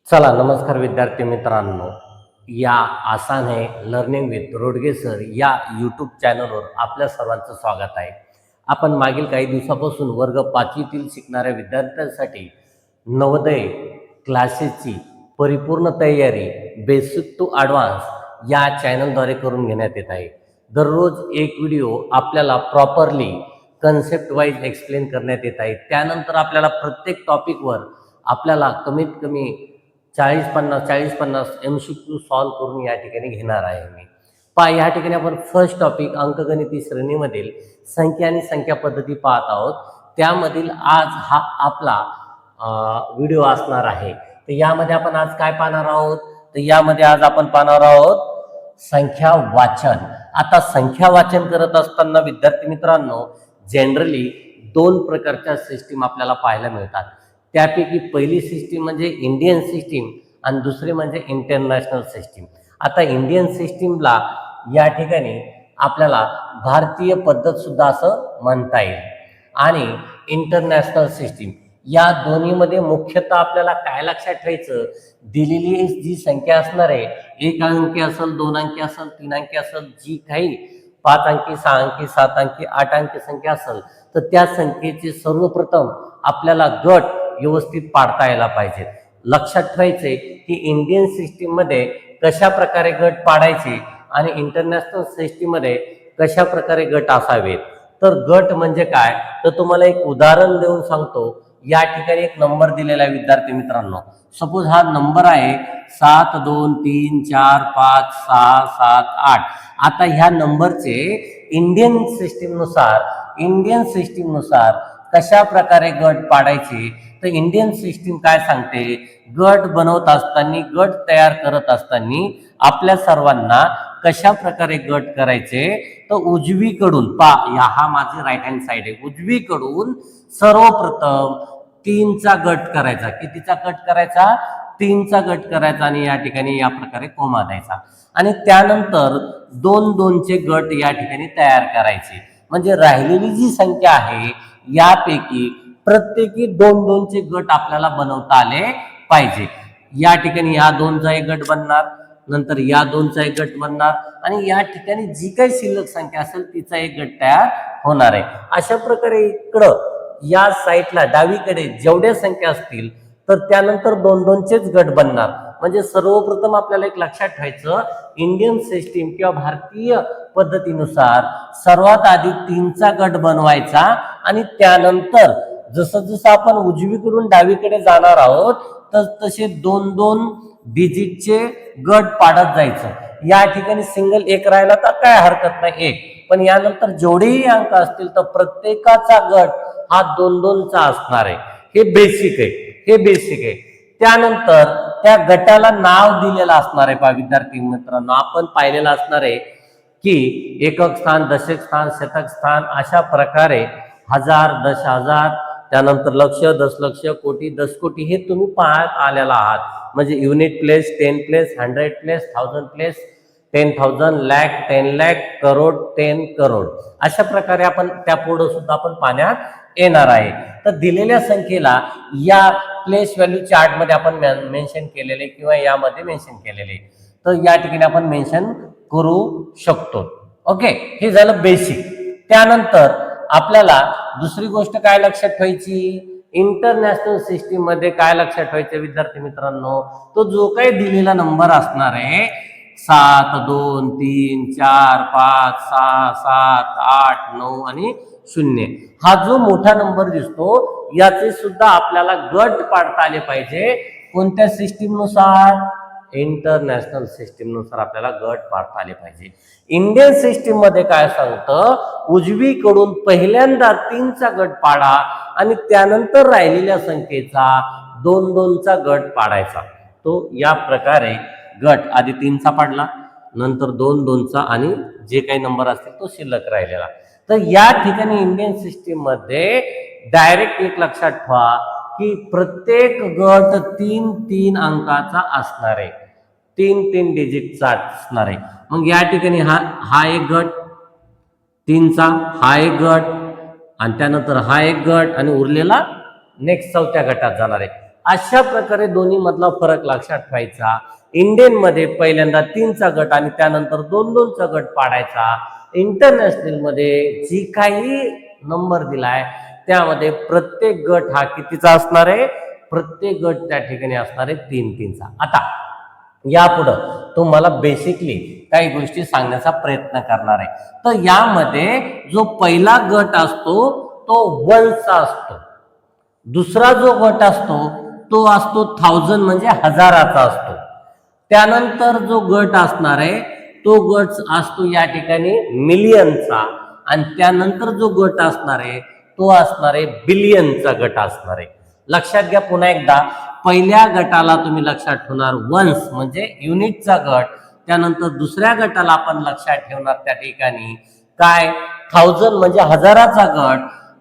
चला नमस्कार विद्यार्थी मित्रांनो. या आसान है लर्निंग विथ रोडगे सर या यूट्यूब चॅनलवर आपल्या सर्वांचं स्वागत आहे. आपण मागील काही दिवसापासून वर्ग 5वीतील शिकणाऱ्या विद्यार्थ्यांसाठी नवोदय क्लासेसची परिपूर्ण तयारी बेसिक टू ॲडव्हान्स या चॅनलद्वारे करून घेण्यात येत आहे. दररोज एक व्हिडिओ आपल्याला प्रॉपरली कन्सेप्ट वाईज एक्सप्लेन करण्यात येत आहे. त्यानंतर आपल्याला प्रत्येक टॉपिकवर आपल्याला कमीत कमी 40-50 MCQ सॉल्व्ह करून या ठिकाणी घेणार आहे मी. या ठिकाणी आपण फर्स्ट टॉपिक अंकगणिती श्रेणीमधील संख्या आणि संख्या पद्धती पाहत आहोत. त्यामधील आज हा आपला व्हिडिओ असणार आहे. तर यामध्ये आपण आज काय पाहणार आहोत, तर यामध्ये आज आपण पाहणार आहोत संख्या वाचन. आता संख्या वाचन करत असताना विद्यार्थी मित्रांनो जनरली दोन प्रकारच्या सिस्टीम आपल्याला पाहायला मिळतात. त्यापैकी पहिली सिस्टीम म्हणजे इंडियन सिस्टीम आणि दुसरी म्हणजे इंटरनॅशनल सिस्टीम. आता इंडियन सिस्टीमला या ठिकाणी आपल्याला भारतीय पद्धत सुद्धा असं म्हणता येईल. आणि इंटरनॅशनल सिस्टीम या दोन्हीमध्ये मुख्यतः आपल्याला काय लक्षात ठेवायचं, दिलेली जी संख्या असणार आहे, 1 अंकी असेल, 2 अंकी असेल, 3 अंकी असेल, जी काही 5 अंकी, 6 अंकी, 7 अंकी, 8 अंकी संख्या असेल, तर त्या संख्येचे सर्वप्रथम आपल्याला गट व्यवस्थित पाडता यायला पाहिजे. लक्षात ठेवायचे की इंडियन सिस्टीम मध्ये कशा प्रकारे गट पाडायचे आणि इंटरनॅशनल सिस्टीम मध्ये कशा प्रकारे गट असावेत. तर गट म्हणजे काय, तर तुम्हाला एक उदाहरण देऊन सांगतो. या ठिकाणी एक नंबर दिलेला आहे विद्यार्थी मित्रांनो. सपोज हा नंबर आहे 7 2 3 4 5 6 7 8. आता ह्या नंबरचे इंडियन सिस्टीम नुसार कशा प्रकारे गट पाडायचे, तर इंडियन सिस्टीम काय सांगते, गट बनवत असताना, गट तयार करत असताना आपल्या सर्वांना कशा प्रकारे गट करायचे, तर उजवीकडून हा माझी राईट हँड साइड आहे. उजवीकडून सर्वप्रथम 3चा गट करायचा. कितीचा गट करायचा, 3चा गट करायचा आणि या ठिकाणी या प्रकारे कोमा द्यायचा. आणि त्यानंतर 2-2चे गट या ठिकाणी तयार करायचे. म्हणजे राहिलेली जी संख्या आहे यापैकी प्रत्येकी 2-2चे गट आपल्याला बनवता आले पाहिजे. या ठिकाणी या 2चा एक गट बनणार, नंतर या 2चा एक गट बनणार आणि या ठिकाणी जी काही शिल्लक संख्या असेल तिचा एक गट तयार होणार आहे. अशा प्रकारे इकडं या साईडला डावीकडे जेवढ्या संख्या असतील तर त्यानंतर 2-2चेच गट बनणार. म्हणजे सर्वप्रथम आपल्याला एक लक्षात ठेवायचं, इंडियन सिस्टीम किंवा भारतीय पद्धतीनुसार सर्वात आधी 3चा गट बनवायचा आणि त्यानंतर जसं जसं आपण उजवीकडून डावीकडे जाणार आहोत तर तसे 2-2 डिजिटचे गट पाडत जायचं. या ठिकाणी सिंगल एक राहिला तर काय हरकत नाही, एक, पण यानंतर जेवढेही अंक असतील तर प्रत्येकाचा गट हा 2-2चा असणार आहे. हे बेसिक आहे. त्यानंतर त्या गटाला नाव दिलेलं असणार आहे. पहा विद्यार्थी मित्रांनो, आपण पाहिलेलं असणार आहे की एकक स्थान, दशक स्थान, शतक स्थान, अशा प्रकारे हजार, 10,000, त्यानंतर लक्ष, दशलक्ष, कोटी, 10 कोटी हे तुम्ही पाहत आलेला आहात. म्हणजे unit place, 10 place, 100 place, 1000 place, 10,000, lakh, 10 lakh, crore, 10 crore, अशा प्रकारे आपण त्या पुढे सुद्धा आपण पाहण्यात येणार आहे. तर दिलेल्या संख्येला या प्लेस व्हॅल्यू चार्ट मध्ये आपण मेन्शन केलेले किंवा यामध्ये मेन्शन केलेले, तर या ठिकाणी आपण मेन्शन करू शकतो. ओके, हे झालं बेसिक. त्यानंतर आपल्याला दुसरी गोष्ट काय लक्षात ठेवायची, इंटरनॅशनल सिस्टीम मध्ये काय लक्षात ठेवायचं विद्यार्थी मित्रांनो, तो जो काही दिलेला नंबर असणार आहे 7 2 3 4 5 6 7 8 9 आणि 0, हा जो मोठा नंबर दिसतो याचे सुद्धा आपल्याला गट पाडता आले पाहिजे. कोणत्या सिस्टीम नुसार, इंटरनॅशनल सिस्टीम नुसार आपल्याला गट पाडता आले पाहिजे. इंडियन सिस्टीम मध्ये काय सांगतं, उजवीकडून पहिल्यांदा 3चा गट पाडा आणि त्यानंतर राहिलेल्या संख्येचा 2-2चा गट पाडायचा. तो या प्रकारे गट आधी 3चा पाडला, नंतर 2-2चा आणि जे काही नंबर असतील तो शिल्लक राहिलेला. तर या ठिकाणी इंडियन सिस्टीम मध्ये डायरेक्ट एक लक्षात ठेवा की प्रत्येक गट 3-3 अंकाचा असणार आहे, 3-3 डिजिटचा असणार आहे. मग या ठिकाणी हा एक गट 3चा, हा एक गट आणि त्यानंतर हा एक गट आणि उरलेला नेक्स्ट 4थ्या गटात जाणार आहे. अशा प्रकारे दोन्ही मधला फरक लक्षात ठेवायचा. इंडियन मध्ये पहिल्यांदा 3चा गट आणि त्यानंतर 2-2चा गट पाडायचा. इंटरनॅशनल मध्ये जी काही नंबर दिलाय त्यामध्ये प्रत्येक गट हा कितीचा असणार आहे, प्रत्येक गट त्या ठिकाणी असणार आहे 3-3चा. आता यापुढं तुम्हाला बेसिकली काही गोष्टी सांगण्याचा प्रयत्न करणार आहे. तर यामध्ये जो पहिला गट असतो तो 1चा असतो. दुसरा जो गट असतो तो असतो 1000 म्हणजे हजाराचा असतो. त्यानंतर जो गट असणार आहे तो गट असतो या ठिकाणी मिलियनचा आणि त्यानंतर जो गट असणार आहे तो असणार आहे बिलियनचा गट असणार आहे. लक्षात घ्या पुन्हा एकदा, पहिल्या गटाला तुम्ही लक्षात ठेवणार वन्स म्हणजे युनिटचा गट, त्यानंतर दुसऱ्या गटाला आपण लक्षात ठेवणार त्या ठिकाणी काय 1000 म्हणजे हजाराचा गट,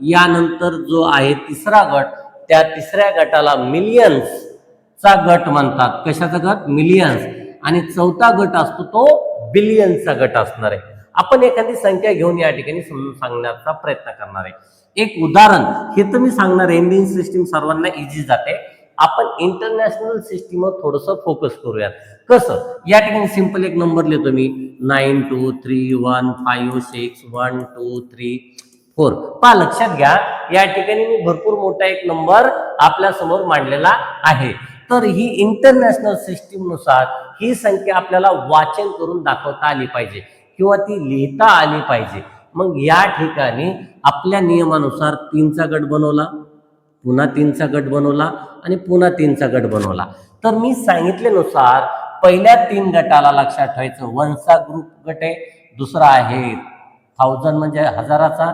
यानंतर जो आहे तिसरा गट त्या तिसऱ्या गटाला मिलियन्सचा गट म्हणतात. कशाचा गट, मिलियन्स. आणि चौथा गट असतो तो बिलियनचा गट असणार आहे. आपण एखादी संख्या घेऊन या ठिकाणी समजून सांगण्याचा प्रयत्न करणार आहे. एक उदाहरण हे तर मी सांगणार आहे, इंडियन सिस्टीम सर्वांना इझी जाते. आपण इंटरनॅशनल सिस्टीमवर थोडंसं फोकस करूयात. कसं, या ठिकाणी सिंपल एक नंबर लिहितो मी 9231561234. पहा लक्षात घ्या, या ठिकाणी मी भरपूर मोठा एक नंबर आपल्या समोर मांडलेला आहे. तर ही इंटरनॅशनल सिस्टीम नुसार ही संख्या आपल्याला वाचन करून दाखवता आली पाहिजे किंवा ती लिहिता आली पाहिजे. मग या ठिकाणी आपल्या नियमानुसार 3चा गट बनवला, पुन्हा 3चा गट बनवला आणि पुन्हा 3चा गट बनवला. तर मी सांगितल्यानुसार पहिल्या 3 गटाला लक्षात ठेवायचं 1चा ग्रुप गट आहे, दुसरा आहे 1000 म्हणजे हजाराचा,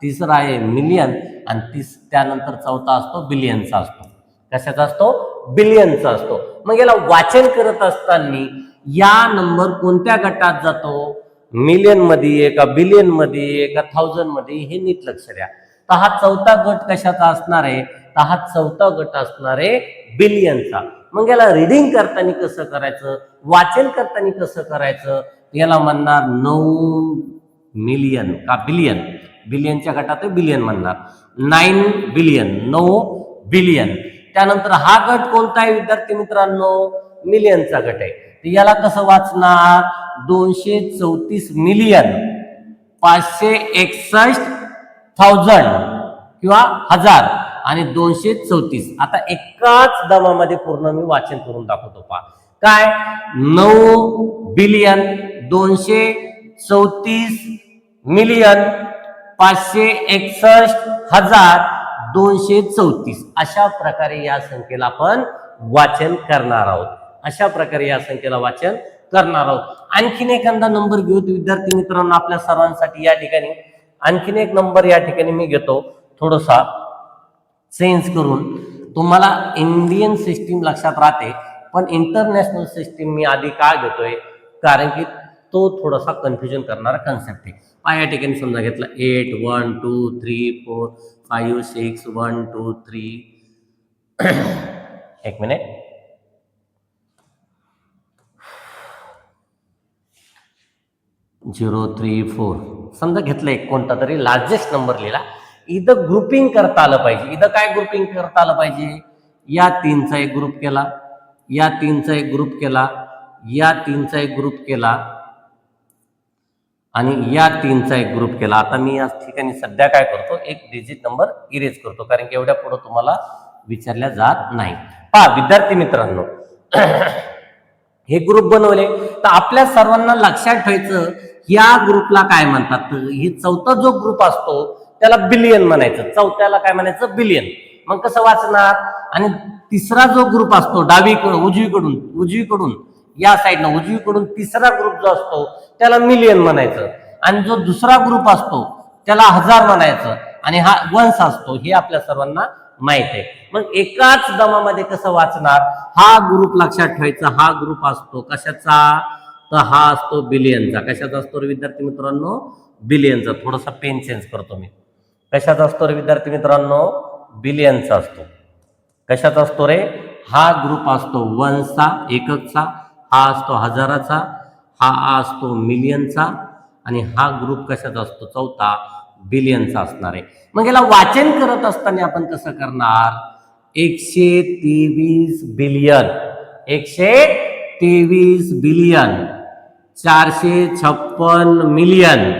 तिसरा आहे मिलियन आणि त्यानंतर चौथा असतो बिलियनचा असतो. कशाचा असतो, बिलियनचा असतो. मग याला वाचन करत असताना या नंबर कोणत्या गटात जातो, मिलियन मध्ये का बिलियन मध्ये का 1000 मध्ये, हे नीट लक्ष द्या. तर हा चौथा गट कशाचा असणार आहे, तर हा चौथा गट असणार आहे बिलियनचा. मग याला रीडिंग करताना कसं करायचं, वाचन करताना कसं करायचं, याला म्हणणार 9 मिलियन का बिलियन, बिलियनच्या गटात बिलियन म्हणणार 9 बिलियन, 9 बिलियन. त्यानंतर हा गट कोणता आहे विद्यार्थी मित्रांनो, मिलियनचा गट आहे. याला कसं वाचणार, 234 मिलियन 561,000 किंवा हजार आणि 234. आता एकाच दमामध्ये पूर्ण मी वाचन करून दाखवतो. पहा काय, 9 बिलियन 234 मिलियन 561,234. अशा प्रकारे या संख्येला आपण वाचन करणार आहोत. अशा प्रकारे या संख्येला वाचन करणार आहोत. आणखीन एखादा नंबर घेऊ विद्यार्थी मित्रांनो आपल्या सर्वांसाठी. या ठिकाणी आणखीन एक नंबर या ठिकाणी मी घेतो थोडासा चेंज करून. तुम्हाला इंडियन सिस्टीम लक्षात राहते पण इंटरनॅशनल सिस्टीम मी आधी का घेतोय, कारण की तो थोडासा कन्फ्युजन करणारा कन्सेप्ट आहे. या ठिकाणी समजा घेतला 8 1 2 3 4 5 6 1 2 3 एक मिनिट, 0 3 4 समजा घेतलं, एक कोणता तरी लार्जेस्ट नंबर लिहिला. इथं ग्रुपिंग करता आलं पाहिजे. इथं काय ग्रुपिंग करता आलं पाहिजे, या 3चा एक ग्रुप केला, या 3चा एक ग्रुप केला, या 3चा एक ग्रुप केला आणि या 3चा एक ग्रुप केला. आता मी या ठिकाणी सध्या काय करतो, एक डिजिट नंबर इरेज करतो कारण की एवढ्या पुढे तुम्हाला विचारल्या जात नाही. पहा विद्यार्थी मित्रांनो, हे ग्रुप बनवले तर आपल्या सर्वांना लक्षात ठेवायचं या ग्रुपला काय म्हणतात. हे चौथा जो ग्रुप असतो त्याला बिलियन म्हणायचं, चौथ्याला काय म्हणायचं, बिलियन. मग कसं वाचणार, आणि तिसरा जो ग्रुप असतो डावीकडून उजवीकडून या साईडनं उजवीकडून तिसरा ग्रुप जो असतो त्याला मिलियन म्हणायचं आणि जो दुसरा ग्रुप असतो त्याला हजार म्हणायचं आणि हा वन्स असतो, हे आपल्या सर्वांना माहित आहे. मग एकाच दमामध्ये कसं वाचणार, हा ग्रुप लक्षात ठेवायचा. हा ग्रुप असतो कशाचा, तर हा असतो बिलियनचा. कशाचा असतो रे विद्यार्थी मित्रांनो, बिलियनचा. थोडासा पेन चेंज करतो मी. कशाचा असतो रे विद्यार्थी मित्रांनो, बिलियनचा असतो. कशाचा असतो रे, हा ग्रुप असतो वन्सचा, एककचा, हा असतो हजाराचा, हा असतो मिलियनचा आणि हा ग्रुप कशाचा असतो, चौथा बिलियनचा असणार आहे. मग याला वाचन करत असताना आपण कसं करणार, 123 बिलियन, 123 बिलियन, 456 मिलियन,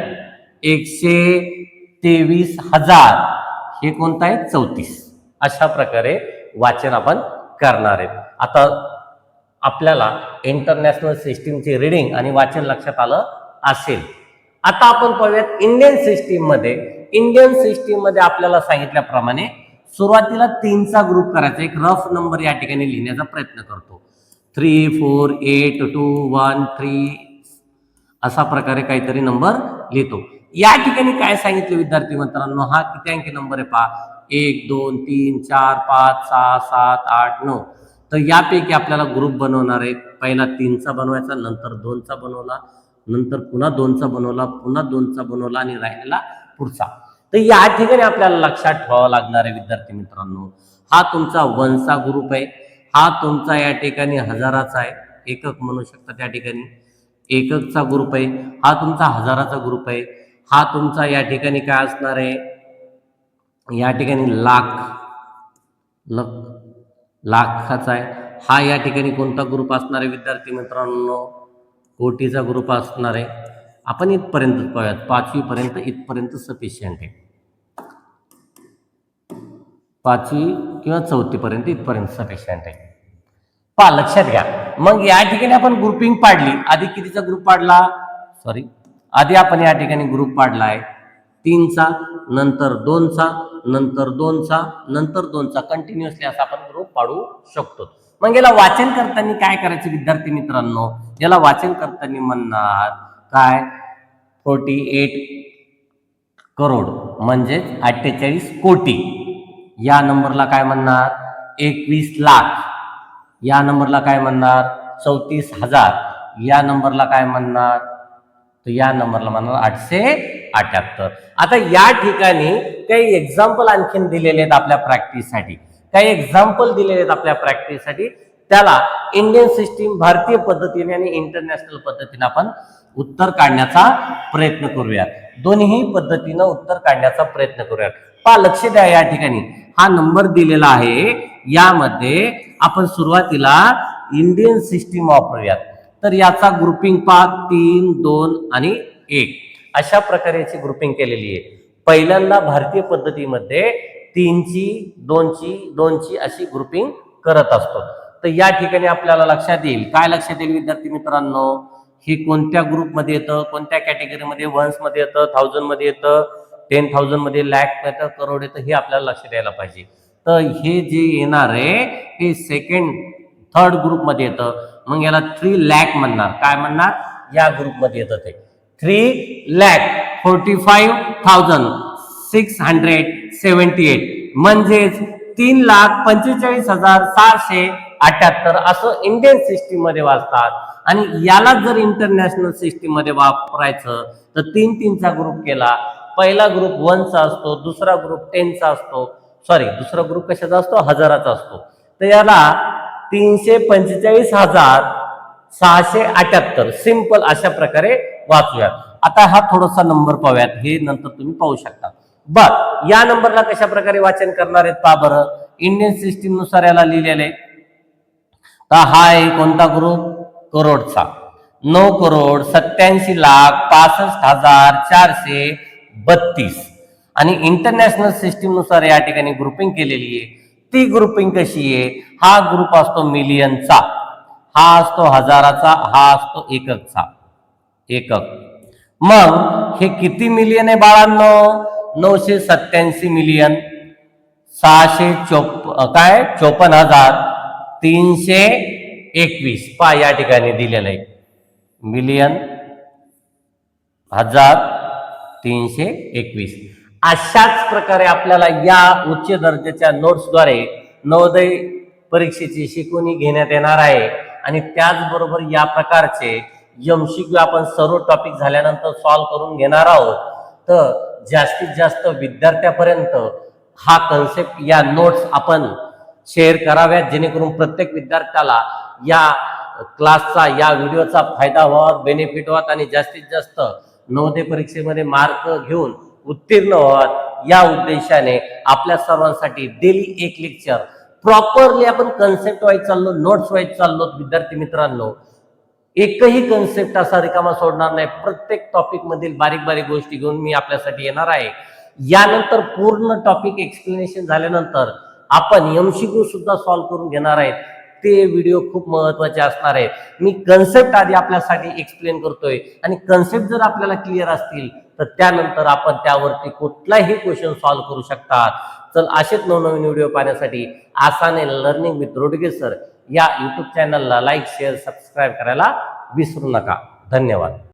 123,000, हे कोणतं आहे 34. अशा प्रकारे वाचन आपण करणार आहेत. आता आपल्याला इंटरनॅशनल सिस्टीमची रीडिंग आणि वाचन लक्षात आलं असेल. आता आपण पाहूयात इंडियन सिस्टीम मध्ये. इंडियन सिस्टीम मध्ये आपल्याला सांगितल्याप्रमाणे सुरुवातीला 3चा ग्रुप करायचा. एक रफ नंबर या ठिकाणी लिहिण्याचा प्रयत्न करतो. 3 4 8 2 1 3 असा प्रकारे काहीतरी नंबर लिहितो. या ठिकाणी काय सांगितलं विद्यार्थी मित्रांनो, हा किती अंकी नंबर आहे पहा. 1 2 3 4 5 6 7 8 9. तर यापैकी आपल्याला ग्रुप बनवणार आहे. पहिला 3चा बनवायचा, नंतर 2चा बनवला, नंतर पुन्हा 2चा बनवला, पुन्हा 2चा बनवला आणि राहिलेला पुढचा. तर या ठिकाणी आपल्याला लक्षात ठेवावं लागणार आहे विद्यार्थी मित्रांनो, हा तुमचा 1चा ग्रुप आहे, हा तुमचा या ठिकाणी हजाराचा आहे, एकक म्हणू शकता त्या ठिकाणी एककचा ग्रुप आहे, हा तुमचा हजाराचा ग्रुप आहे, हा तुमचा या ठिकाणी काय असणार आहे, या ठिकाणी लाखाचा आहे, हा या ठिकाणी कोणता ग्रुप असणार आहे विद्यार्थी मित्रांनो, कोटीचा ग्रुप असणार आहे. आपण इथपर्यंत पाहूयात, 5वी पर्यंत इथपर्यंत सफिशियंट आहे. 5वी किंवा 4थी पर्यंत इथपर्यंत सफिशियंट आहे. पहा लक्षात घ्या. मग या ठिकाणी आपण ग्रुपिंग पाडली. आधी कितीचा ग्रुप पाडला, आधी आपण या ठिकाणी ग्रुप पाडलाय 3चा, नंतर 2चा, नंतर 2चा, नंतर 2चा, कंटिन्युअसली असा आपण ग्रुप पाडू शकतो. मग याला वाचन करताना काय करायचं विद्यार्थी मित्रांनो, याला वाचन करताना म्हणणार काय, 48 करोड म्हणजेच 48 कोटी. या नंबरला काय म्हणणार, 21 लाख. या नंबरला काय म्हणणार, 34,000. या नंबरला काय म्हणणार, तर या नंबरला म्हणणार 878. आता या ठिकाणी काही एक्झाम्पल आणखीन दिलेले आहेत आपल्या प्रॅक्टिससाठी, काही एक्झाम्पल दिलेले आहेत आपल्या प्रॅक्टिससाठी. त्याला इंडियन सिस्टीम, भारतीय पद्धतीने आणि इंटरनॅशनल पद्धतीने आपण उत्तर काढण्याचा प्रयत्न करूयात. दोन्ही पद्धतीनं उत्तर काढण्याचा प्रयत्न करूयात. पहा लक्ष द्या, या ठिकाणी हा नंबर दिलेला आहे, यामध्ये आपण सुरुवातीला इंडियन सिस्टीम वापरूयात. तर याचा ग्रुपिंग पहा 3 2 आणि 1 अशा प्रकारे याची ग्रुपिंग केलेली आहे. पहिल्यांदा भारतीय पद्धतीमध्ये 3ची 2ची 2ची अशी ग्रुपिंग करत असतो. तर या ठिकाणी आपल्याला लक्षात येईल, काय लक्षात येईल विद्यार्थी मित्रांनो, हे कोणत्या ग्रुपमध्ये येतं, कोणत्या कॅटेगरीमध्ये, वन्स मध्ये येतं, 1000 मध्ये येतं, 10,000 मध्ये, लॅक येतं, करोड येतं, हे आपल्याला लक्षात यायला पाहिजे. तर हे जे येणार आहे हे सेकंड थर्ड ग्रुपमध्ये येतं. मग याला 3 लाख म्हणणार. काय म्हणणार, या ग्रुपमध्ये येतं ते 3,45,678 म्हणजेच 3,45,678 असं इंडियन सिस्टीम मध्ये वाचतात. आणि याला जर इंटरनॅशनल सिस्टीम मध्ये वापरायचं तर 3-3चा ग्रुप केला. पहिला ग्रुप 1चा असतो, दुसरा ग्रुप 10चा असतो, दुसरा ग्रुप कशाचा असतो, हजाराचा असतो. तर याला 345,678 सिंपल अशा प्रकारे वाचूयात. आता हा थोडासा नंबर पाहूयात, हे नंतर तुम्ही पाहू शकता. बर, या नंबरला कशा प्रकारे वाचन करणार आहेत पहा बरं. इंडियन सिस्टीम नुसार याला लिहिलेलं आहे. तर हा आहे कोणता ग्रुप, करोडचा. 9,87,65,432. आणि इंटरनॅशनल सिस्टीम नुसार या ठिकाणी ग्रुपिंग केलेली आहे. ती ग्रुपिंग कशी आहे, हा ग्रुप असतो मिलियनचा, हा असतो हजाराचा, हा असतो एककचा. एकक. मग हे किती मिलियन आहे बाळांनो, 987 मिलियन 54,321. पहा या ठिकाणी दिलेलं आहे मिलियन, हजार, 321. अशाच प्रकारे आपल्याला या उच्च दर्जाच्या नोट्सद्वारे नवोदय परीक्षेची शिकवणी घेण्यात येणार आहे. आणि त्याचबरोबर या प्रकारचे MCQ आपण सर्व टॉपिक झाल्यानंतर सॉल्व्ह करून घेणार आहोत. तर जास्तीत जास्त विद्यार्थ्यापर्यंत हा कन्सेप्ट, या नोट्स आपण शेअर कराव्यात, जेणेकरून प्रत्येक विद्यार्थ्याला या क्लासचा, या व्हिडिओचा फायदा व्हावा, बेनिफिट व्हावा आणि जास्तीत जास्त नवोदय परीक्षेमध्ये मार्क घेऊन उत्तीर्ण व्हावा. या उद्देशाने आपल्या सर्वांसाठी डेली एक लेक्चर प्रॉपरली आपण कन्सेप्ट वाईज चाललो, नोट्स वाईज चाललो विद्यार्थी मित्रांनो, एकही कन्सेप्ट असा रिकामा सोडणार नाही. प्रत्येक टॉपिक मधील बारीक बारीक गोष्टी घेऊन मी आपल्यासाठी येणार आहे. यानंतर पूर्ण टॉपिक एक्सप्लेनेशन झाल्यानंतर आपण एमसीक्यू सुद्धा सॉल्व्ह करून घेणार आहेत. ते व्हिडिओ खूप महत्वाचे असणार आहे. मी कन्सेप्ट आधी आपल्यासाठी एक्सप्लेन करतोय आणि कन्सेप्ट जर आपल्याला क्लिअर असतील तर त्यानंतर आपण त्यावरती कुठलाही क्वेश्चन सॉल्व्ह करू शकतात. चल, असेच नवनवीन व्हिडिओ पाहण्यासाठी आसाने लर्निंग विथ रोडगे सर या यूट्यूब चॅनलला लाईक, शेअर, सबस्क्राईब करायला विसरू नका. धन्यवाद.